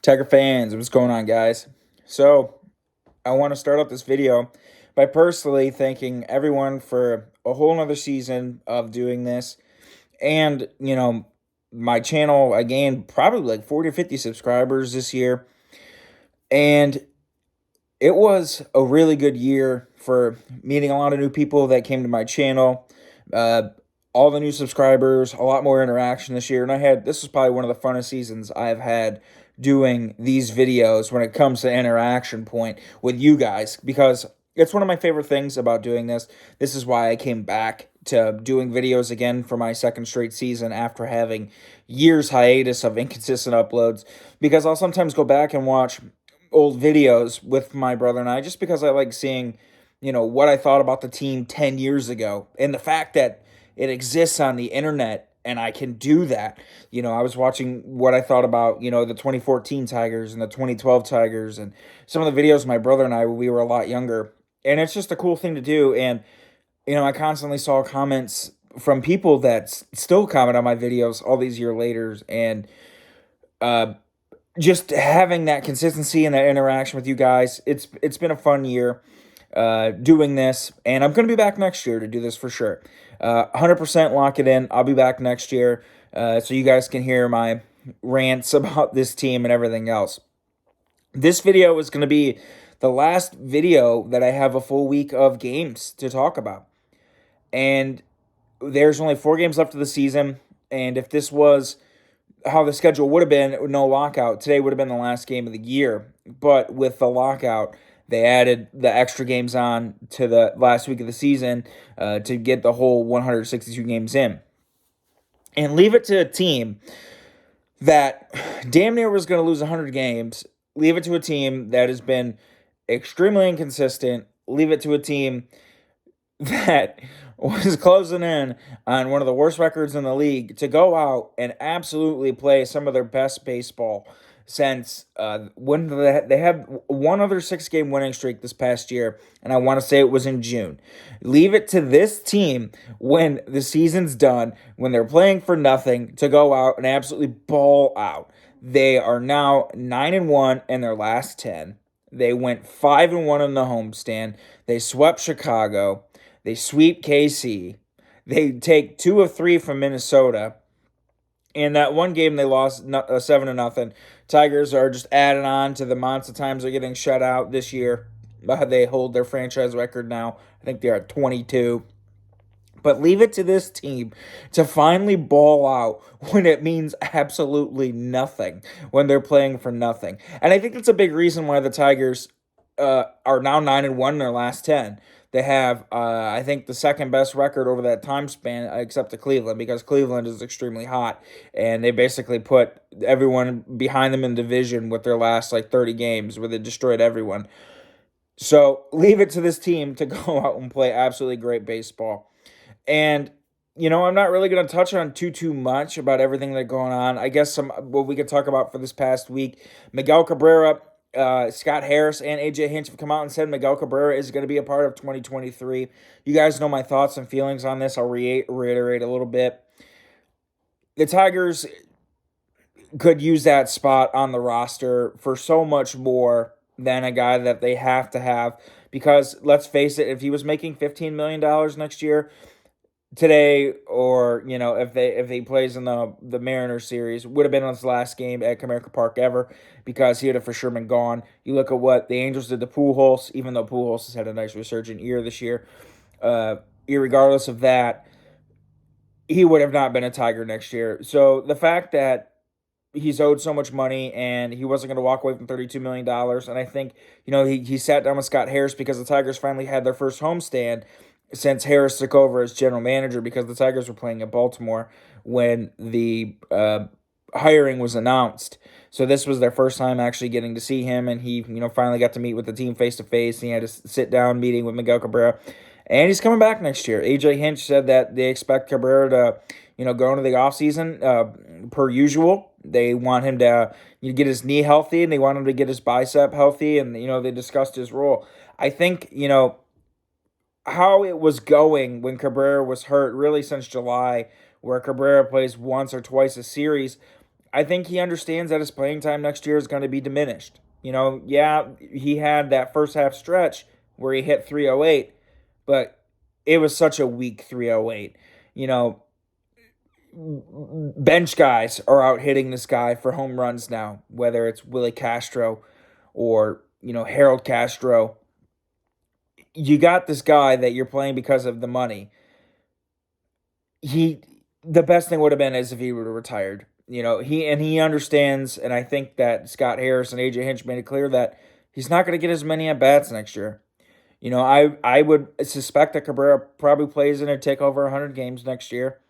Tiger fans, what's going on, guys? So, I want to start out this video by personally thanking everyone for a whole nother season of doing this. And, my channel, I gained probably like 40 or 50 subscribers this year. And it was a really good year for meeting a lot of new people that came to my channel. Uh, all the new subscribers, a lot more interaction this year. And this was probably one of the funnest seasons I've had doing these videos when it comes to interaction point with you guys, because it's one of my favorite things about doing this. This is why I came back to doing videos again for my second straight season after having years hiatus of inconsistent uploads, because I'll sometimes go back and watch old videos with my brother and I, just because I like seeing, what I thought about the team 10 years ago, and the fact that it exists on the internet and I can do that. I was watching what I thought about, the 2014 Tigers and the 2012 Tigers, and some of the videos my brother and I, when we were a lot younger. And it's just a cool thing to do. And, I constantly saw comments from people that still comment on my videos all these years later. And, just having that consistency and that interaction with you guys, it's been a fun year doing this, and I'm going to be back next year to do this for sure. 100% lock it in. I'll be back next year, so you guys can hear my rants about this team and everything else. This video is going to be the last video that I have a full week of games to talk about, and there's only 4 games left of the season. And if this was how the schedule would have been, no lockout, today would have been the last game of the year. But with the lockout, they added the extra games on to the last week of the season to get the whole 162 games in. And leave it to a team that damn near was going to lose 100 games. Leave it to a team that has been extremely inconsistent. Leave it to a team that was closing in on one of the worst records in the league to go out and absolutely play some of their best baseball since when they had one other 6-game winning streak this past year, and I want to say it was in June. Leave it to this team when the season's done, when they're playing for nothing, to go out and absolutely ball out. They are now 9-1 in their last 10. They went 5-1 in the homestand. They swept Chicago. They sweep KC. They take 2 of 3 from Minnesota. In that one game, they lost 7-0. Tigers are just adding on to the amounts of times they're getting shut out this year. They hold their franchise record now. I think they're at 22. But leave it to this team to finally ball out when it means absolutely nothing, when they're playing for nothing. And I think that's a big reason why the Tigers are now 9-1 in their last 10. They have, I think, the second best record over that time span, except to Cleveland, because Cleveland is extremely hot, and they basically put everyone behind them in division with their last 30 games, where they destroyed everyone. So leave it to this team to go out and play absolutely great baseball. And I'm not really going to touch on too much about everything that's going on. I guess what we could talk about for this past week: Miguel Cabrera, Scott Harris, and AJ Hinch have come out and said Miguel Cabrera is going to be a part of 2023. You guys know my thoughts and feelings on this. I'll reiterate a little bit. The Tigers could use that spot on the roster for so much more than a guy that they have to have, because let's face it, if he was making $15 million next year, today, or if he plays in the Mariners series, would have been his last game at Comerica Park ever, because he would have for sure been gone. You look at what the Angels did to Pujols, even though Pujols has had a nice resurgent year this year. Irregardless of that, he would have not been a Tiger next year. So the fact that he's owed so much money and he wasn't going to walk away from $32 million, and I think he sat down with Scott Harris because the Tigers finally had their first homestand since Harris took over as general manager, because the Tigers were playing at Baltimore when the hiring was announced. So this was their first time actually getting to see him, and he finally got to meet with the team face to face. He had a sit down meeting with Miguel Cabrera, and he's coming back next year. AJ Hinch said that they expect Cabrera to go into the offseason per usual. They want him to get his knee healthy, and they want him to get his bicep healthy, and they discussed his role. I think how it was going when Cabrera was hurt, really since July, where Cabrera plays once or twice a series, I think he understands that his playing time next year is going to be diminished. Yeah, he had that first half stretch where he hit 308, but it was such a weak 308. You know, bench guys are out hitting this guy for home runs now, whether it's Willie Castro or, Harold Castro. You got this guy that you're playing because of the money. He the best thing would have been is if he would have retired. He understands, and I think that Scott Harris and AJ Hinch made it clear that he's not going to get as many at bats next year. I would suspect that Cabrera probably plays in and take over 100 games next year.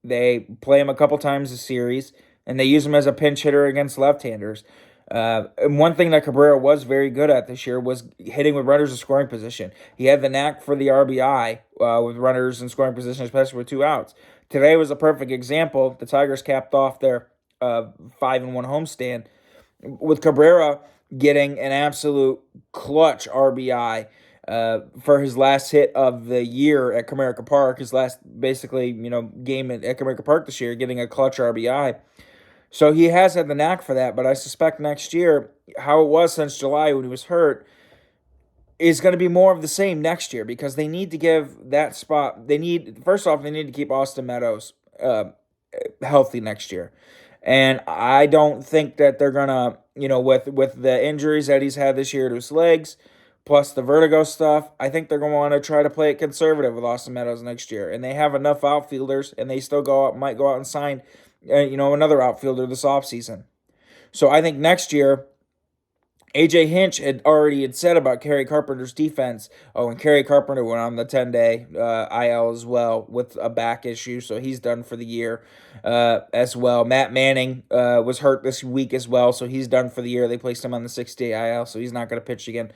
They play him a couple times a series, and they use him as a pinch hitter against left-handers. And one thing that Cabrera was very good at this year was hitting with runners in scoring position. He had the knack for the RBI with runners in scoring position, especially with two outs. Today was a perfect example. The Tigers capped off their 5-1 homestand with Cabrera getting an absolute clutch RBI for his last hit of the year at Comerica Park, his last basically game at Comerica Park this year, getting a clutch RBI. So he has had the knack for that, but I suspect next year, how it was since July when he was hurt, is going to be more of the same next year because they need to give that spot. First off, they need to keep Austin Meadows healthy next year. And I don't think that they're going to, with the injuries that he's had this year to his legs, plus the vertigo stuff, I think they're going to want to try to play it conservative with Austin Meadows next year. And they have enough outfielders, and they still might go out and sign another outfielder this offseason. So I think next year, AJ Hinch had said about Kerry Carpenter's defense. Oh, and Kerry Carpenter went on the 10-day IL as well with a back issue, so he's done for the year as well. Matt Manning was hurt this week as well, so he's done for the year. They placed him on the 6-day IL, so he's not going to pitch again.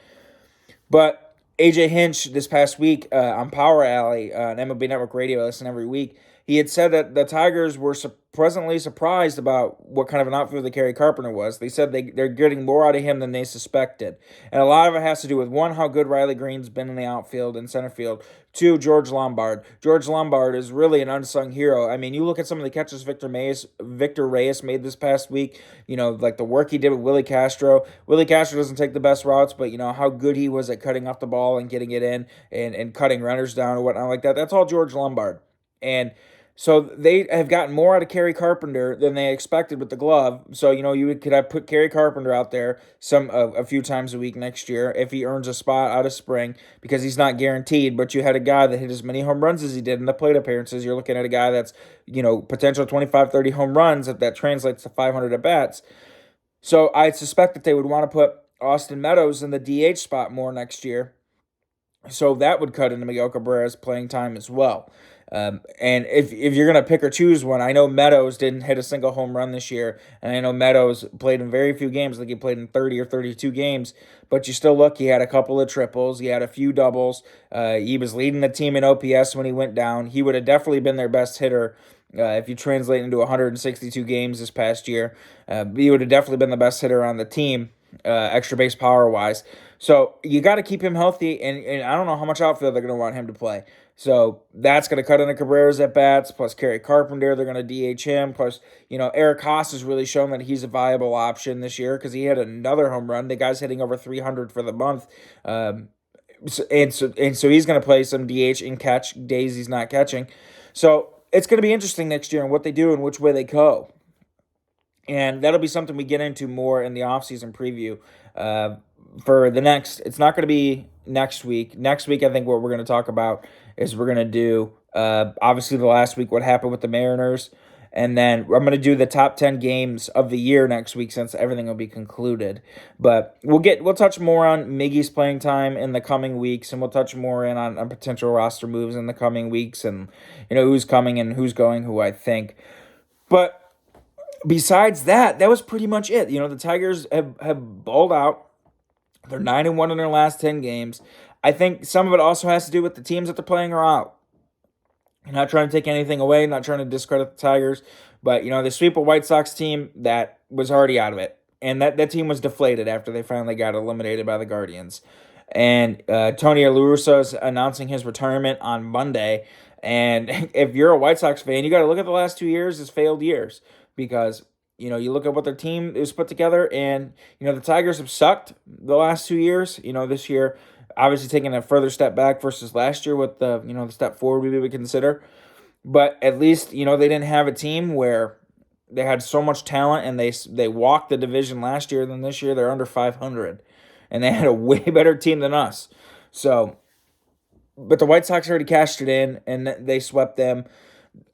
But AJ Hinch this past week on Power Alley on MLB Network Radio, I listen every week, he had said that the Tigers were pleasantly surprised about what kind of an outfielder Kerry Carpenter was. They said they're getting more out of him than they suspected. And a lot of it has to do with, one, how good Riley Green's been in the outfield and center field. Two, George Lombard. George Lombard is really an unsung hero. I mean, you look at some of the catches Victor Reyes made this past week, like the work he did with Willie Castro. Willie Castro doesn't take the best routes, but how good he was at cutting off the ball and getting it in and cutting runners down or whatnot like that. That's all George Lombard. And so they have gotten more out of Kerry Carpenter than they expected with the glove. So, you could have put Kerry Carpenter out there a few times a week next year if he earns a spot out of spring because he's not guaranteed. But you had a guy that hit as many home runs as he did in the plate appearances. You're looking at a guy that's, potential 25, 30 home runs if that translates to 500 at-bats. So I suspect that they would want to put Austin Meadows in the DH spot more next year. So that would cut into Miguel Cabrera's playing time as well. And if you're going to pick or choose one, I know Meadows didn't hit a single home run this year, and I know Meadows played in very few games, like he played in 30 or 32 games, but you still look, he had a couple of triples, he had a few doubles, he was leading the team in OPS when he went down. He would have definitely been their best hitter if you translate into 162 games this past year. He would have definitely been the best hitter on the team, extra base power-wise. So you got to keep him healthy, and I don't know how much outfield they're going to want him to play. So that's going to cut into Cabrera's at-bats, plus Kerry Carpenter, they're going to DH him, plus, Eric Haas has really shown that he's a viable option this year because he had another home run. The guy's hitting over 300 for the month, and so he's going to play some DH and catch days he's not catching. So it's going to be interesting next year and what they do and which way they go. And that'll be something we get into more in the offseason preview for the next. It's not going to be next week. Next week, I think what we're going to talk about is we're going to do, obviously, the last week, what happened with the Mariners. And then I'm going to do the top 10 games of the year next week since everything will be concluded. But we'll touch more on Miggy's playing time in the coming weeks, and we'll touch more on potential roster moves in the coming weeks and, who's coming and who's going, who I think. But besides that was pretty much it. The Tigers have balled out. They're 9-1 in their last 10 games. I think some of it also has to do with the teams that they're playing are out. I'm not trying to take anything away, not trying to discredit the Tigers, but, they sweep a White Sox team that was already out of it. And that team was deflated after they finally got eliminated by the Guardians. And Tony La Russa is announcing his retirement on Monday. And if you're a White Sox fan, you got to look at the last 2 years as failed years because You look at what their team is put together, and the Tigers have sucked the last 2 years. This year, obviously taking a further step back versus last year with the step forward we would consider. But at least they didn't have a team where they had so much talent and they walked the division last year. Than this year they're under 500, and they had a way better team than us. So, but the White Sox already cashed it in and they swept them.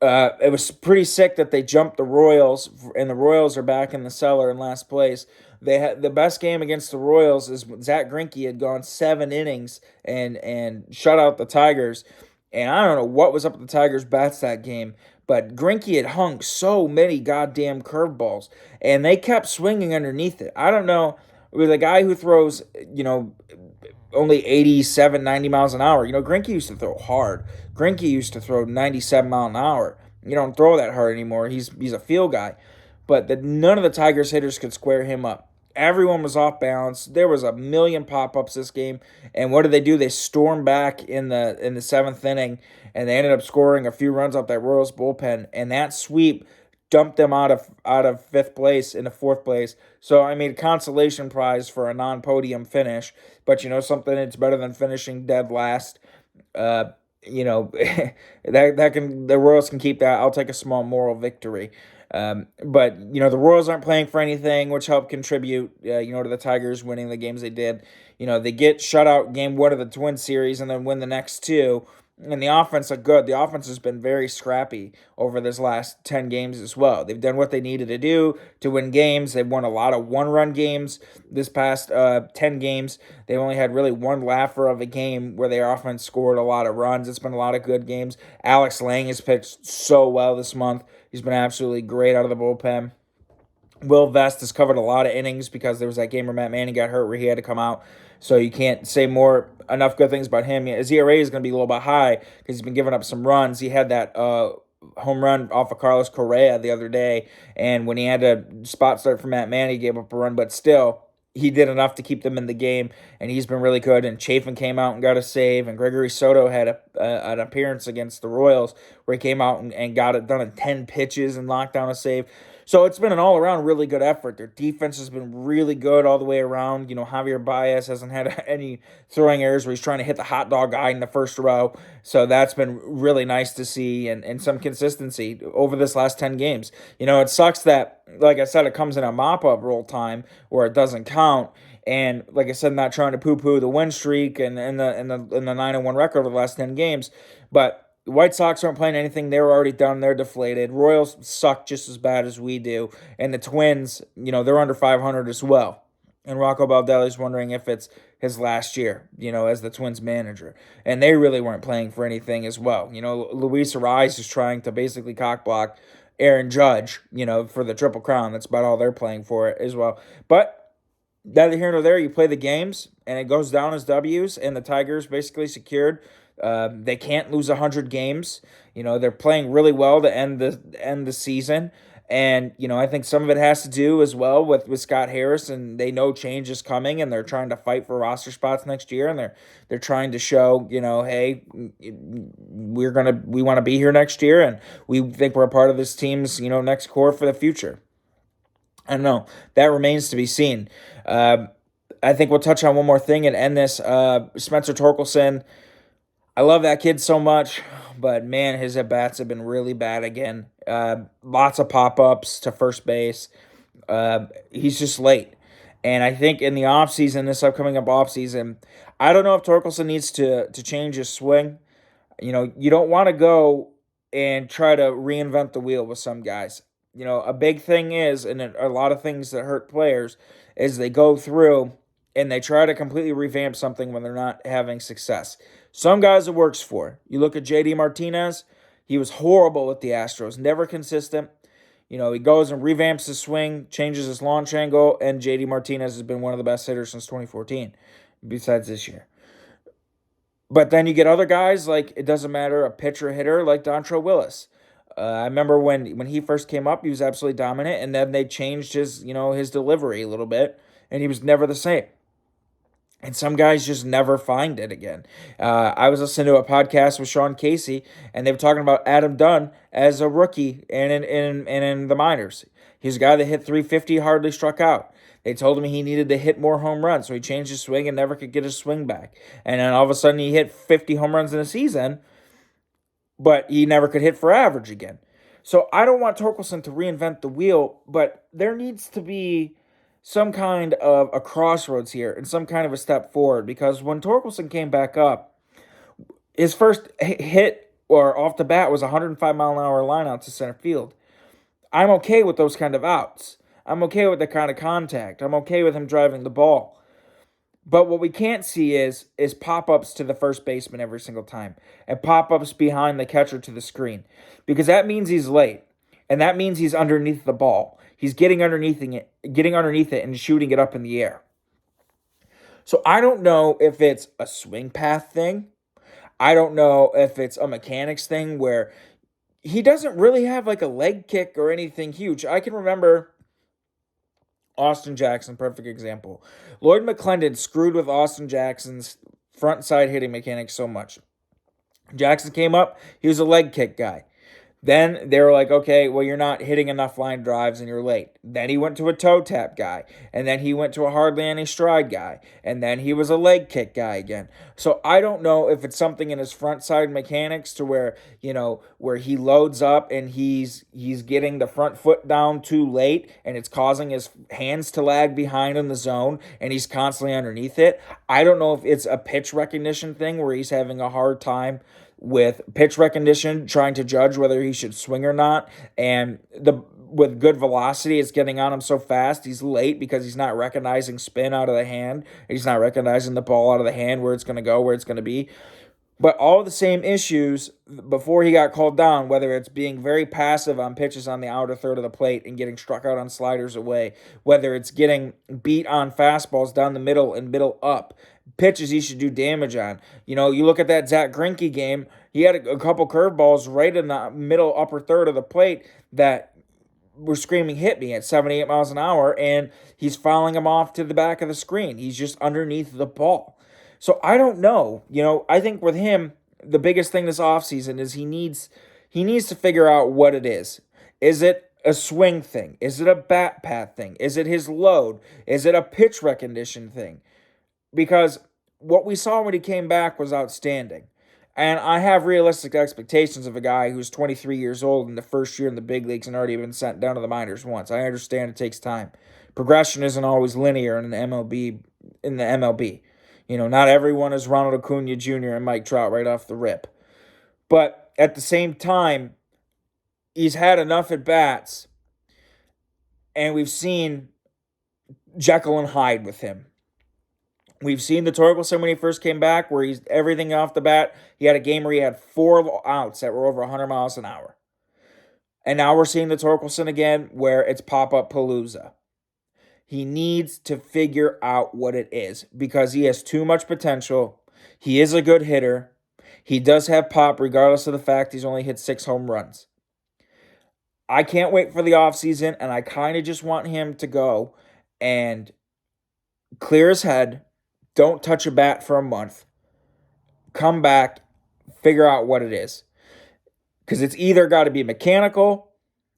It was pretty sick that they jumped the Royals, and the Royals are back in the cellar in last place. They had the best game against the Royals is Zach Greinke had gone 7 innings and shut out the Tigers. And I don't know what was up with the Tigers' bats that game, but Greinke had hung so many goddamn curveballs, and they kept swinging underneath it. I don't know. With a guy who throws, only 87, 90 miles an hour. Greinke used to throw hard. Greinke used to throw 97 mile an hour. You don't throw that hard anymore. He's a field guy. But none of the Tigers hitters could square him up. Everyone was off balance. There was a million pop-ups this game. And what did they do? They stormed back in the seventh inning, and they ended up scoring a few runs off that Royals bullpen. And that sweep dumped them out of fifth place into fourth place. So I made a consolation prize for a non-podium finish. But something, it's better than finishing dead last. Uh, that can the Royals can keep that. I'll take a small moral victory. But the Royals aren't playing for anything, which helped contribute, to the Tigers winning the games they did. They get shut out game one of the Twin series and then win the next two. And the offense looked good. The offense has been very scrappy over this last 10 games as well. They've done what they needed to do to win games. They've won a lot of one-run games this past 10 games. They've only had really one laugher of a game where their offense scored a lot of runs. It's been a lot of good games. Alex Lang has pitched so well this month. He's been absolutely great out of the bullpen. Will Vest has covered a lot of innings because there was that game where Matt Manning got hurt where he had to come out. So you can't say enough good things about him. His ERA is going to be a little bit high because he's been giving up some runs. He had that home run off of Carlos Correa the other day, and when he had a spot start for Matt Manning, he gave up a run, but still, he did enough to keep them in the game, and he's been really good. And Chafin came out and got a save, and Gregory Soto had an appearance against the Royals where he came out and got it done in 10 pitches and knocked down a save. So it's been an all-around really good effort. Their defense has been really good all the way around. Javier Baez hasn't had any throwing errors where he's trying to hit the hot dog guy in the first row. So that's been really nice to see and some consistency over this last 10 games. It sucks that, like I said, it comes in a mop-up roll time where it doesn't count. And like I said, not trying to poo-poo the win streak and the 9-1 record over the last 10 games, but the White Sox aren't playing anything. They're already done. They're deflated. Royals suck just as bad as we do. And the Twins, they're under 500 as well. And Rocco Baldelli's wondering if it's his last year, as the Twins manager. And they really weren't playing for anything as well. Luis Ariz is trying to basically cockblock Aaron Judge, for the Triple Crown. That's about all they're playing for it as well. But neither here nor there. You play the games, and it goes down as W's, and the Tigers basically secured. They can't lose 100 games. They're playing really well to end the season. And, I think some of it has to do as well with Scott Harris, and they know change is coming, and they're trying to fight for roster spots next year, and they're trying to show, hey, we want to be here next year, and we think we're a part of this team's, next core for the future. I don't know. That remains to be seen. I think we'll touch on one more thing and end this. Spencer Torkelson, I love that kid so much, but man, his at-bats have been really bad again. Lots of pop-ups to first base. He's just late. And I think in the offseason, this upcoming offseason, I don't know if Torkelson needs to change his swing. You don't want to go and try to reinvent the wheel with some guys. A big thing is, and a lot of things that hurt players, is they go through and they try to completely revamp something when they're not having success. Some guys it works for. You look at JD Martinez, he was horrible with the Astros, never consistent. He goes and revamps his swing, changes his launch angle, and JD Martinez has been one of the best hitters since 2014, besides this year. But then you get other guys, like, it doesn't matter, a pitcher hitter like Dontrelle Willis. I remember when he first came up, he was absolutely dominant, and then they changed his delivery a little bit, and he was never the same. And some guys just never find it again. I was listening to a podcast with Sean Casey, and they were talking about Adam Dunn as a rookie and in the minors. He's a guy that hit 350, hardly struck out. They told him he needed to hit more home runs, so he changed his swing and never could get his swing back. And then all of a sudden he hit 50 home runs in a season, but he never could hit for average again. So I don't want Torkelson to reinvent the wheel, but there needs to be some kind of a crossroads here and some kind of a step forward, because when Torkelson came back up, his first hit or off the bat was a 105-mile-an-hour line out to center field. I'm okay with those kind of outs. I'm okay with the kind of contact. I'm okay with him driving the ball. But what we can't see is pop-ups to the first baseman every single time and pop-ups behind the catcher to the screen, because that means he's late, and that means he's underneath the ball. He's getting underneath it and shooting it up in the air. So I don't know if it's a swing path thing. I don't know if it's a mechanics thing where he doesn't really have like a leg kick or anything huge. I can remember Austin Jackson, perfect example. Lloyd McClendon screwed with Austin Jackson's front side hitting mechanics so much. Jackson came up, he was a leg kick guy. Then they were like, okay, well, you're not hitting enough line drives and you're late. Then he went to a toe tap guy. And then he went to a hardly any stride guy. And then he was a leg kick guy again. So I don't know if it's something in his front side mechanics to where, where he loads up and he's getting the front foot down too late and it's causing his hands to lag behind in the zone and he's constantly underneath it. I don't know if it's a pitch recognition thing where he's having a hard time with pitch recognition, trying to judge whether he should swing or not, and with good velocity, it's getting on him so fast, he's late because he's not recognizing spin out of the hand, he's not recognizing the ball out of the hand, where it's going to go, where it's going to be. But all the same issues before he got called down, whether it's being very passive on pitches on the outer third of the plate and getting struck out on sliders away, whether it's getting beat on fastballs down the middle and middle up, pitches he should do damage on. You look at that Zach Greinke game, he had a couple curveballs right in the middle upper third of the plate that were screaming hit me at 78 miles an hour, and he's fouling them off to the back of the screen. He's just underneath the ball. So I don't know. I think with him, the biggest thing this offseason is he needs to figure out what it is. Is it a swing thing? Is it a bat path thing? Is it his load? Is it a pitch recognition thing? Because what we saw when he came back was outstanding. And I have realistic expectations of a guy who's 23 years old in the first year in the big leagues and already been sent down to the minors once. I understand it takes time. Progression isn't always linear in the MLB. Not everyone is Ronald Acuna Jr. and Mike Trout right off the rip. But at the same time, he's had enough at-bats, and we've seen Jekyll and Hyde with him. We've seen the Torkelson when he first came back, where he's everything off the bat. He had a game where he had 4 outs that were over 100 miles an hour. And now we're seeing the Torkelson again, where it's pop-up palooza. He needs to figure out what it is, because he has too much potential. He is a good hitter. He does have pop, regardless of the fact he's only hit 6 home runs. I can't wait for the offseason, and I kind of just want him to go and clear his head. Don't touch a bat for a month. Come back, figure out what it is. Because it's either got to be mechanical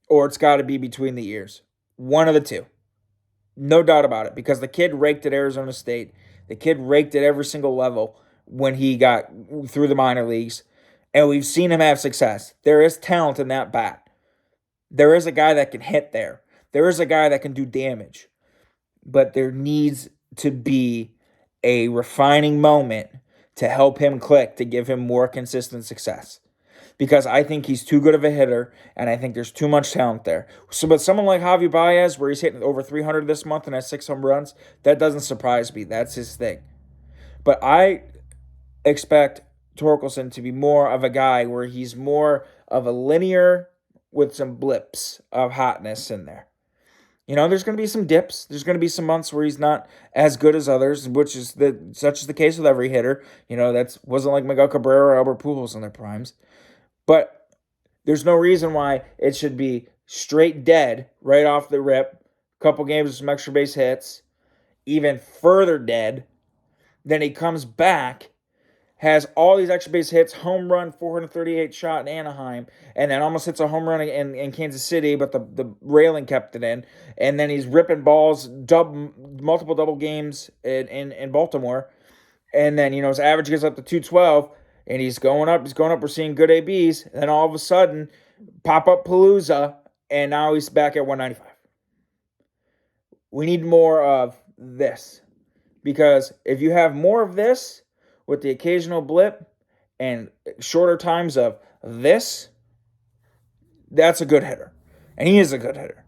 or it's got to be between the ears. One of the two. No doubt about it. Because the kid raked at Arizona State. The kid raked at every single level when he got through the minor leagues. And we've seen him have success. There is talent in that bat. There is a guy that can hit there. There is a guy that can do damage. But there needs to be a refining moment to help him click, to give him more consistent success. Because I think he's too good of a hitter, and I think there's too much talent there. So, but someone like Javi Baez, where he's hitting over 300 this month and has 6 home runs, that doesn't surprise me. That's his thing. But I expect Torkelson to be more of a guy where he's more of a linear with some blips of hotness in there. There's going to be some dips. There's going to be some months where he's not as good as others, which is such is the case with every hitter. That wasn't like Miguel Cabrera or Albert Pujols in their primes. But there's no reason why it should be straight dead right off the rip. Couple games with some extra base hits. Even further dead. Then he comes back, has all these extra base hits, home run, 438 shot in Anaheim, and then almost hits a home run in Kansas City, but the railing kept it in. And then he's ripping balls, multiple double games in Baltimore. And then, his average gets up to 212, and he's going up. We're seeing good ABs. And then all of a sudden, pop up Palooza, and now he's back at 195. We need more of this. Because if you have more of this with the occasional blip and shorter times of this, that's a good hitter. And he is a good hitter.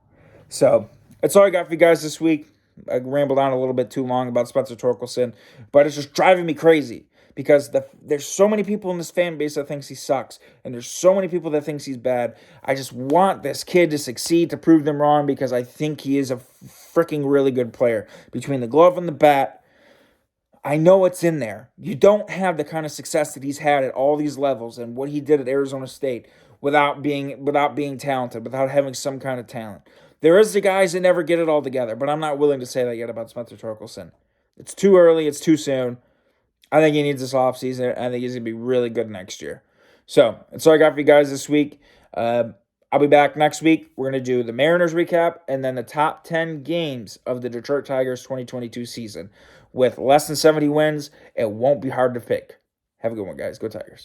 So that's all I got for you guys this week. I rambled on a little bit too long about Spencer Torkelson, but it's just driving me crazy because there's so many people in this fan base that thinks he sucks, and there's so many people that thinks he's bad. I just want this kid to succeed, to prove them wrong, because I think he is a freaking really good player. Between the glove and the bat, I know it's in there. You don't have the kind of success that he's had at all these levels and what he did at Arizona State without being talented, without having some kind of talent. There is the guys that never get it all together, but I'm not willing to say that yet about Spencer Torkelson. It's too early. It's too soon. I think he needs this offseason. I think he's going to be really good next year. So that's all I got for you guys this week. I'll be back next week. We're going to do the Mariners recap and then the top 10 games of the Detroit Tigers 2022 season. With less than 70 wins, it won't be hard to pick. Have a good one, guys. Go Tigers.